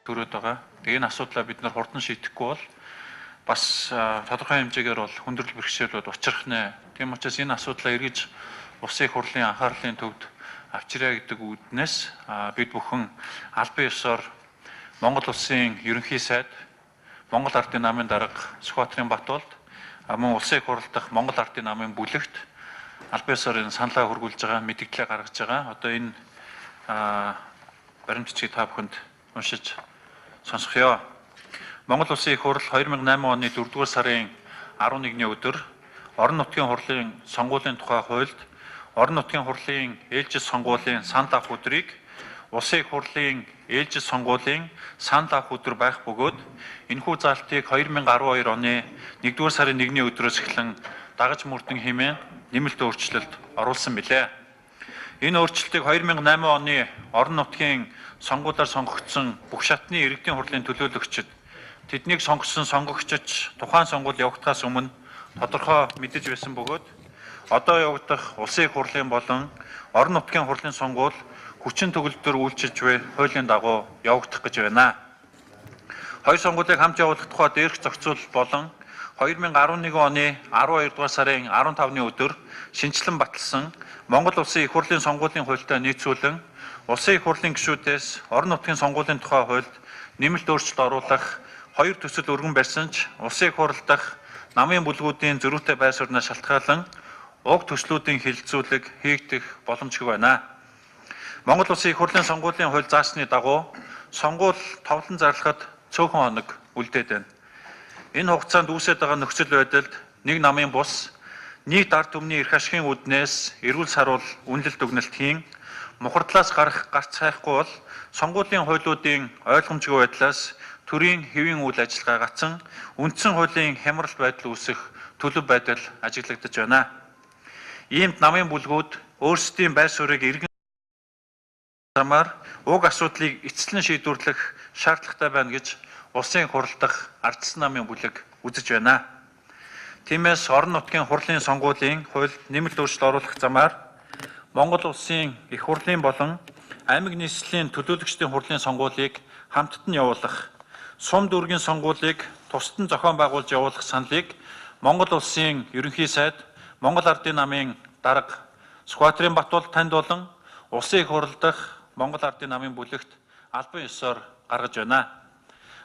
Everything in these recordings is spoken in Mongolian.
төрөөд байгаа. Тэгээ энэ асуудлаа бид нар хурдан шийдэхгүй бол бас тодорхой хэмжээгээр бол хүндрэл бэрхшээлүүд учрах нэ. Тийм учраас энэ асуудлаа эргэж Улсын их хурлын анхаарлын төвд авчираа гэдэг үүднээс бид бүхэн албан ёсоор Монгол Улсын ерөнхий сайд, Монгол Ардын намын дарга Сүхбаатарын Батболд, мөн Улсын их хурл дахь Монгол Ардын намын бүлэгт албан ёсоор энэ саналаа хургуулж байгаа, мэдээлэл гаргаж байгаа. Одоо энэ баримтчийг та бүхэнд уншиж сонсгоё. Монгол Улсын их хурл 2008 оны 4-р сарын 11-ний өдөр орон нутгийн хурлын сонгуулийн тухай хуульд орон нутгийн хурлын ээлжид сонгуулийн санал авах өдрийг Улсын их хурлын ээлжид сонгуулийн санал авах өдөр байх бөгөөд энэхүү заалтыг 2012 оны 1-р сарын 1-ний өдрөөс эхлэн дагаж мөрдөн хэмээн нэмэлт өөрчлөлт оруулсан билээ. Энэ өөрчлөлтийг 2008 оны орон нутгийн сонгуулиар сонгогдсон бүх шатны иргэдийн хурлын төлөөлөгчид тэднийг сонгосон сонгогчид тухайн сонгуул явагдахаас өмнө тодорхой мэдэж байсан бөгөөд одоо явагдах Улсын их хурлын болон орон нутгийн хурлын сонгуул хүчин төгөлдөр үйлчилж буй хуулийн дагуу явагдах гэж байна. Хоёр сонгуулийг хамт явуулах тухай дээрх зохицуул болон 2011 оны 12 дугаар сарын 15-ны өдөр шинжилэн баталсан Монгол Улсын их хурлын сонгуулийн хуультай нийцүүлэн Улсын их хурлын гишүүдээс орон нутгийн сонгуулийн тухай хуульд нэмэлт өөрчлөлт оруулах хоёр төсөл өргөн барьсан ч Улсын их хурл дахь намын бүлгүүдийн зөрүүтэй байр сууриас шалтгаалan уг төслүүдийн хилцүүлэг хийгдэх боломжгүй байна. Монгол Улсын их хурлын сонгуулийн хууль заасны дагуу сонгуул товлон зарлахад цөөхөн хоног үлдээд байна. Энэ хугацаанд үүсэж байгаа нөхцөл байдалд нэг намын бус нийт ард түмний эрх ашигын үүднээс эрүүл саруул үнэлэлт өгнөлт хийн мухардлаас гарах гарц хайхгүй бол сонгуулийн хуулиудын ойлгомжгүй байдлаас төрийн хэвийн үйл ажиллагаа гацсан үндсэн хуулийн хямрал байдал үүсэх төлөв байдал ажиглагдаж байна. Иймд намын бүлгүүд өөрсдийн байр суурийг иргэн замаар уг асуудлыг эцэслэн шийдвэрлэх шаардлагатай байна гэж Улсын их хурл дахь ардчилсан намын бүлэг үзэж байна. Тиймээс орон нутгийн хурлын сонгуулийн хуульд нэмэлт өөрчлөлт оруулах замаар Монгол Улсын их хурлын болон аймаг нийслэлийн төлөөлөгчдийн хурлын сонгуулийг хамтд нь явуулах, сум дүүргийн сонгуулийг тусад нь зохион байгуулж явуулах саналыг Монгол Улсын ерөнхий сайд, Монгол Ардын намын дарга Сүхбаатарын Батболд танд болон Улсын их хурл дахь Монгол Ардын намын бүлэгт албан ёсоор гаргаж байна.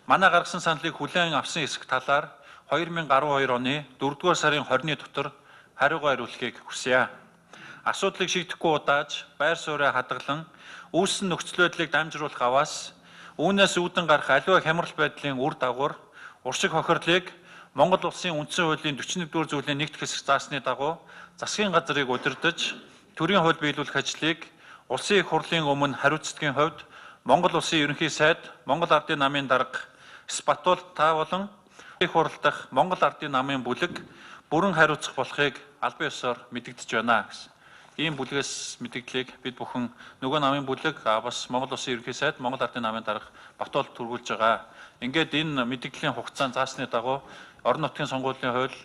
Манай гаргасан саналыг хүлээн авсан хэсэг талаар 2012 оны 4-р сарын 20-ны дотор хариугаа хариулахыг хүсье. Асуудлыг шийдэхгүй удааж байр сууриа хадгалан үүссэн нөхцөл байдлыг дамжруулах аваас үүнээс үүдэн гарах аливаа хямрал байдлын үр дагавар уршиг хохирлыг Монгол Улсын үндсэн хуулийн 41-р зүйлийн нэгд хэсэг заасны дагуу засгийн газрыг удирдах, төрийн хууль биелүүлэх ажлыг Улсын их хурлын өмнө хариуцлагын хувьд Монгол Улсын ерөнхий сайд, Монгол Ардын намын дарга Батболд та болон их хурл дахь Монгол Ардын намын бүлэг бүрэн хариуцах болохыг албан ёсоор мэдэгдэж байна гэсэн. Ийм бүлгээс мэдээллийг бид бүхэн нөгөө намын бүлэг бас Монгол Улсын ерөнхий сайд, Монгол Ардын намын дарга Батболд төрүүлж байгаа. Ингээд энэ мэдээллийн хугацаанд заасны дагуу орон нутгийн сонгуулийн хууль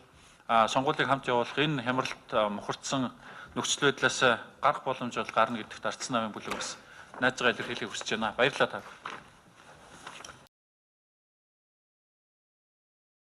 сонгуулийг хамт явуулах энэ хямралт мухардсан нөхцөл байдлаас гарах боломж бол гарна гэдэгт ардчилсан намын бүлэг бас найз байгаа илэрхийлэхийг хүсэж байна. Баярлалаа та.